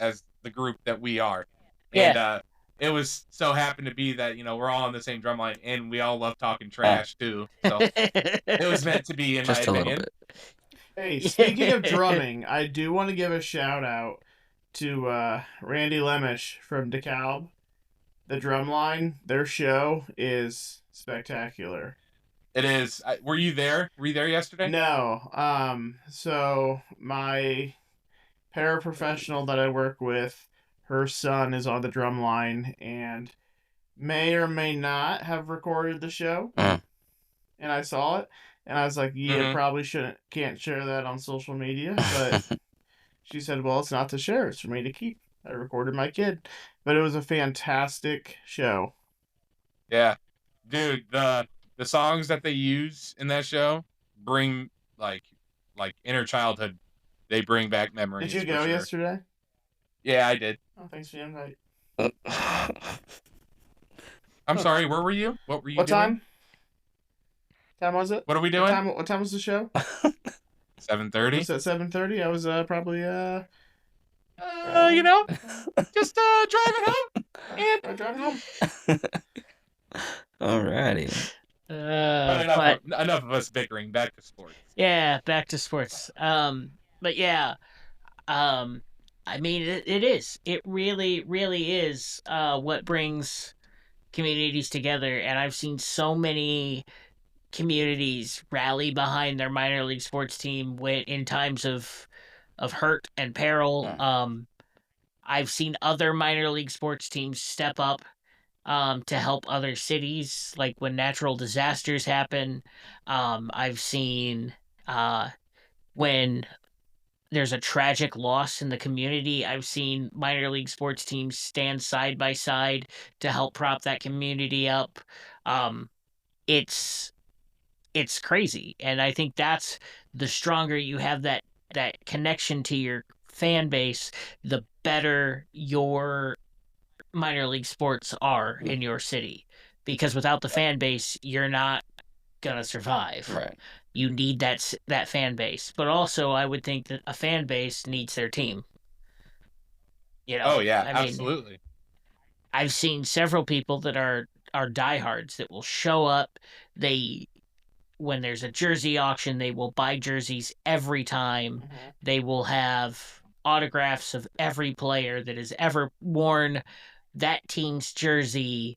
the group that we are. And it was so happened to be that we're all on the same drum line and we all love talking trash too. So it was meant to be, in just my a opinion. little bit. Hey, speaking of drumming, I do want to give a shout out to Randy Lemish from DeKalb. The Drumline, their show is spectacular. It is. Were you there? Were you there yesterday? No. So my paraprofessional that I work with, her son is on the Drumline and may or may not have recorded the show. And I saw it, and I was like, "Yeah, probably can't share that on social media." But she said, "Well, it's not to share; it's for me to keep." I recorded my kid, but it was a fantastic show. Yeah, dude, the songs that they use in that show bring like inner childhood. They bring back memories. Did you go yesterday? Yeah, I did. Oh, thanks for the invite. I'm sorry. Where were you? What were you What doing? time? What time was it? What are we doing? What time was the show? 7:30. Was it 7:30? I was probably just driving home. And driving home. Alrighty. Enough of us bickering. Back to sports. Yeah, back to sports. But yeah, I mean, it is. It really, really is what brings communities together. And I've seen so many communities rally behind their minor league sports team in times of hurt and peril. I've seen other minor league sports teams step up to help other cities, like when natural disasters happen. I've seen when there's a tragic loss in the community, I've seen minor league sports teams stand side by side to help prop that community up. It's crazy, and I think that's the stronger you have that connection to your fan base, the better your minor league sports are in your city. Because without the fan base, you're not gonna survive. Right. You need that fan base, but also I would think that a fan base needs their team. Oh yeah, absolutely. I've seen several people that are diehards that will show up. When there's a jersey auction, they will buy jerseys every time. They will have autographs of every player that has ever worn that team's jersey.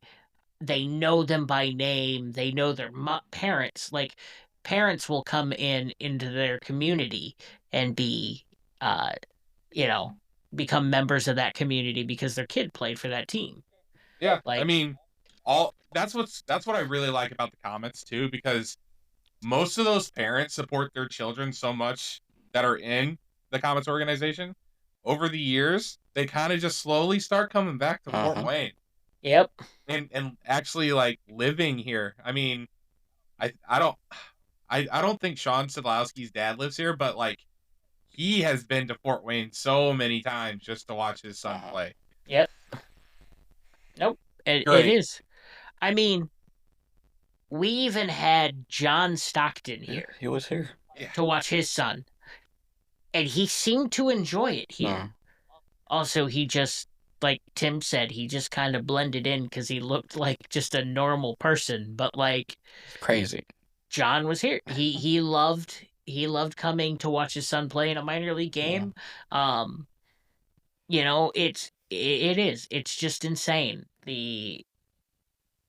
They know them by name. They know their parents. Like, parents will come into their community and be, become members of that community because their kid played for that team. Yeah, I mean, that's what I really like about the Comets too, because most of those parents support their children so much that are in the Comets organization. Over the years, they kind of just slowly start coming back to Fort Wayne. Yep. And actually like living here. I mean, I don't think Sean Sadlowski's dad lives here, but like he has been to Fort Wayne so many times just to watch his son play. Yep. Nope. It is. I mean, we even had John Stockton here. He was here to watch his son, and he seemed to enjoy it here. Also, he just, like Tim said, he just kind of blended in because he looked like just a normal person. But like, It's crazy. John was here. He loved coming to watch his son play in a minor league game. You know, it is. It's just insane.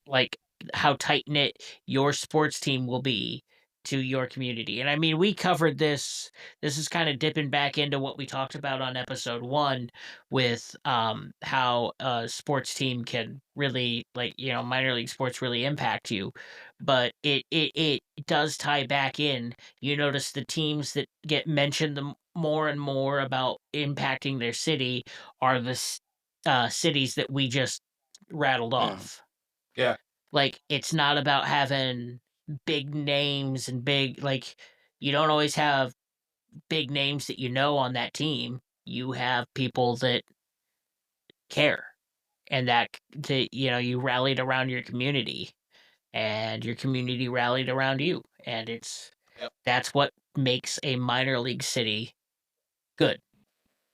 Like how tight knit your sports team will be to your community. And I mean, we covered this. This is kind of dipping back into what we talked about on episode 1 with how a sports team can really, like, you know, minor league sports really impact you. But it does tie back in. You notice the teams that get mentioned the more and more about impacting their city are the cities that we just rattled off. Yeah. Like, it's not about having big names and big, like, you don't always have big names that you know on that team. You have people that care, and that you know, you rallied around your community, and your community rallied around you, and that's what makes a minor league city good.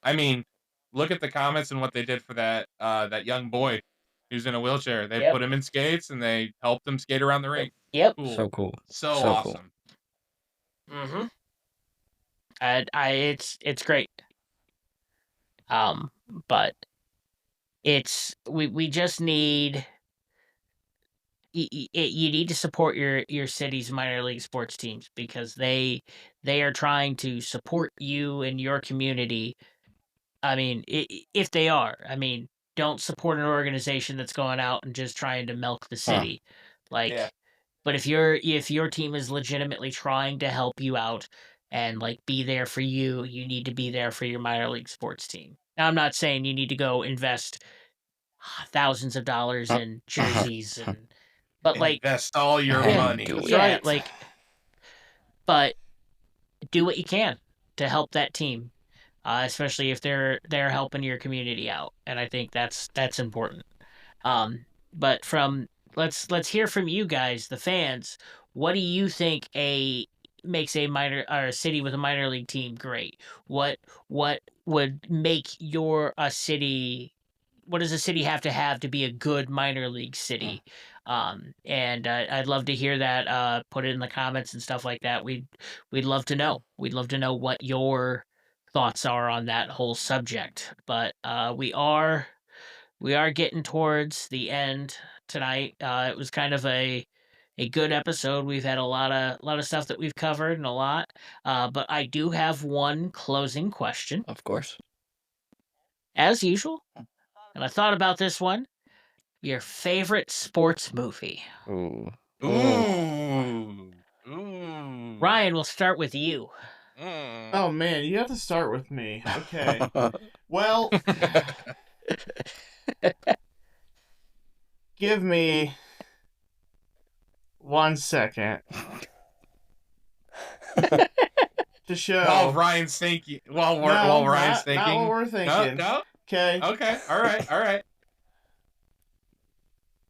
I mean, look at the Comets and what they did for that young boy who's in a wheelchair. They put him in skates and they helped him skate around the rink. Yep. Cool. So cool. So awesome. Cool. Mm-hmm. It's great. But we just need you need to support your city's minor league sports teams because they are trying to support you and your community. I mean, if they are, I mean, don't support an organization that's going out and just trying to milk the city. Like, but if your team is legitimately trying to help you out and like be there for you, you need to be there for your minor league sports team. Now, I'm not saying you need to go invest thousands of dollars in jerseys but like invest all your money. Yeah, like, but do what you can to help that team, especially if they're helping your community out, and I think that's important. But let's hear from you guys, the fans. What do you think makes a minor or a city with a minor league team great? What would make a city? What does a city have to be a good minor league city? And I'd love to hear that. Put it in the comments and stuff like that. We'd love to know. We'd love to know what your thoughts are on that whole subject. But we are getting towards the end tonight. It was kind of a good episode. We've had a lot of stuff that we've covered and a lot. But I do have one closing question. Of course. As usual. And I thought about this one. Your favorite sports movie. Ooh. Ooh. Ryan, we'll start with you. Oh man, you have to start with me. Okay. Well, give me 1 second to show. While Ryan's thinking. While Ryan's thinking. Not what we're thinking. No? Okay. Okay. All right.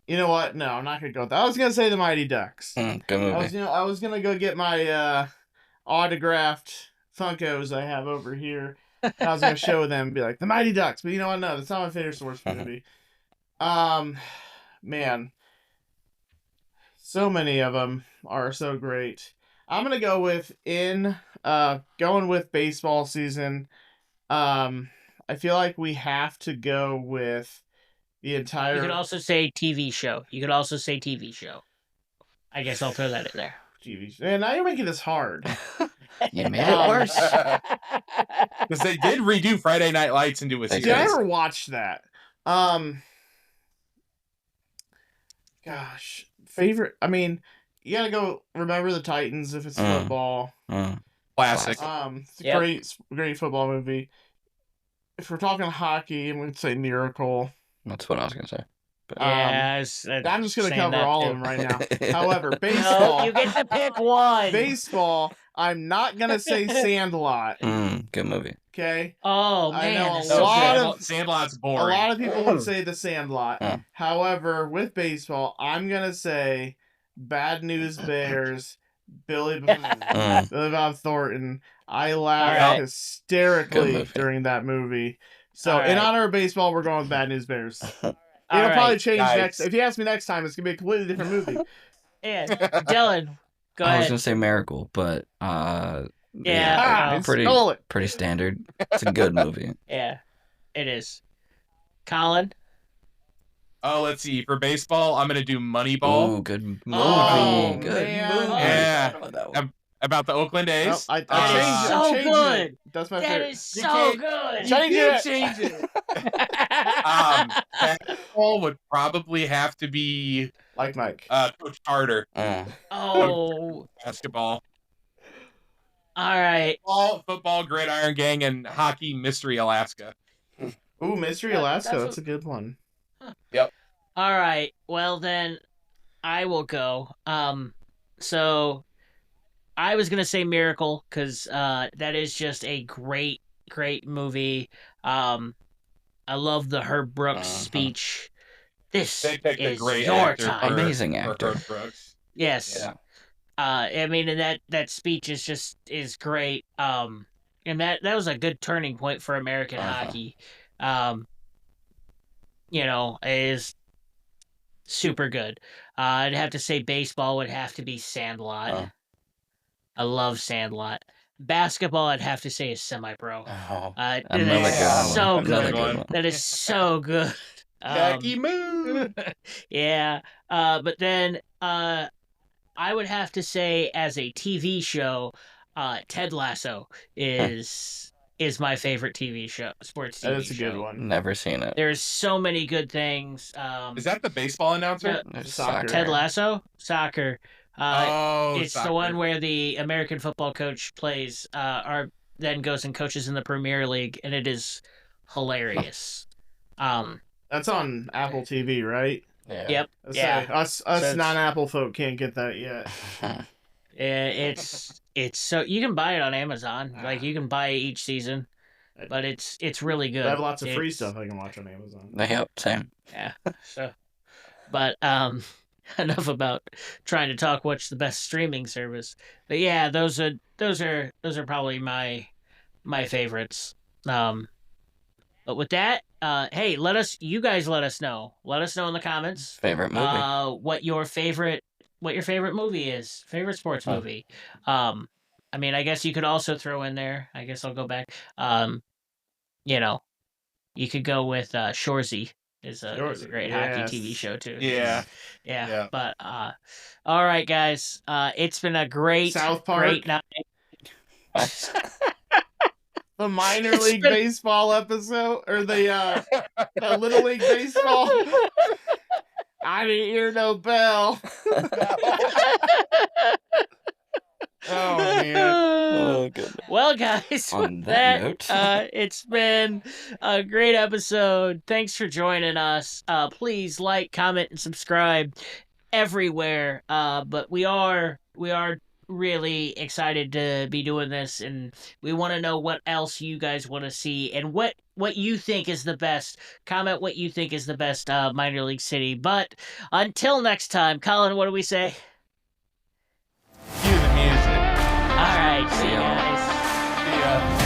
You know what? No, I'm not gonna go with that. I was gonna say the Mighty Ducks. Good movie. I was gonna go get my autographed Funkos I have over here. I was gonna show them and be like the Mighty Ducks, but you know what? No, that's not my favorite sports movie. Man, so many of them are so great. I'm gonna go with going with baseball season. I feel like we have to go with the entire. You could also say TV show. I guess I'll throw that in there. TV. Man, now you're making this hard. You made it worse. Because they did redo Friday Night Lights into a series. Did I ever watch that? Gosh, favorite. I mean, you gotta go. Remember the Titans if it's football. Classic. It's a great football movie. If we're talking hockey, I'm gonna say Miracle. That's what I was gonna say. But, yeah, I'm just gonna cover all of them right now. However, baseball. No, you get to pick one. Baseball. I'm not gonna say Sandlot. Good movie. Okay. Oh man, I know a lot of Sandlot's boring. A lot of people would say the Sandlot. However, with baseball, I'm gonna say Bad News Bears. Billy Bob Thornton. I laughed hysterically during that movie. So, in honor of baseball, we're going with Bad News Bears. It'll probably change next. If you ask me next time, it's gonna be a completely different movie. Yeah, Dylan, go ahead. I was gonna say Miracle, but pretty standard. It's a good movie. Yeah, it is. Colin. Oh, let's see. For baseball, I'm gonna do Moneyball. Ooh, good movie. Oh, good movie. Yeah. About the Oakland A's. That is so good. That's my favorite. That is so good. Change it. Basketball would probably have to be like Mike. Coach Carter. Oh. Basketball. All right. Football, Gridiron Gang, and hockey, Mystery Alaska. Ooh, Mystery Alaska. That's a good one. Yep. All right. Well, then I will go. So I was going to say Miracle because that is just a great movie. I love the Herb Brooks speech. This is your time. Amazing actor. Herb Brooks. Yes. Yeah. I mean, and that speech is great. And that was a good turning point for American hockey. Is super good. I'd have to say baseball would have to be Sandlot. I love Sandlot. Basketball, I'd have to say is Semi-Pro. So good. That is so good. Jackie Moon. Yeah. But then I would have to say as a TV show, Ted Lasso is my favorite TV show, sports TV show. That's a good one. Never seen it. There's so many good things. Is that the baseball announcer? Soccer. Ted Lasso? Soccer. It's soccer. the one where the American football coach plays, then goes and coaches in the Premier League, and it is hilarious. That's on Apple TV, right? Yeah. Yep. Us non-Apple folk can't get that yet. It's so you can buy it on Amazon. Like you can buy each season, but it's really good. I have lots of free stuff I can watch on Amazon. Yep, same. Yeah. So, but enough about trying to talk what's the best streaming service. But yeah, those are probably my favorites. But with that, hey, you guys let us know. Let us know in the comments. Favorite movie. What your favorite movie is. Favorite sports movie. I mean, I guess you could also throw in there. I guess I'll go back. You could go with Shoresy. Is a great hockey TV show too. Yeah. But all right, guys. It's been a great South Park. Great night. The minor league baseball episode, or the little league baseball. I didn't hear no bell. Oh man. Oh goodness. Well, guys, on that note, it's been a great episode. Thanks for joining us. Please like, comment, and subscribe everywhere. But we are really excited to be doing this, and we want to know what else you guys want to see and what you think is the best. Comment what you think is the best minor league city. But until next time, Colin, what do we say? Cue the music. All right, see you guys. See ya.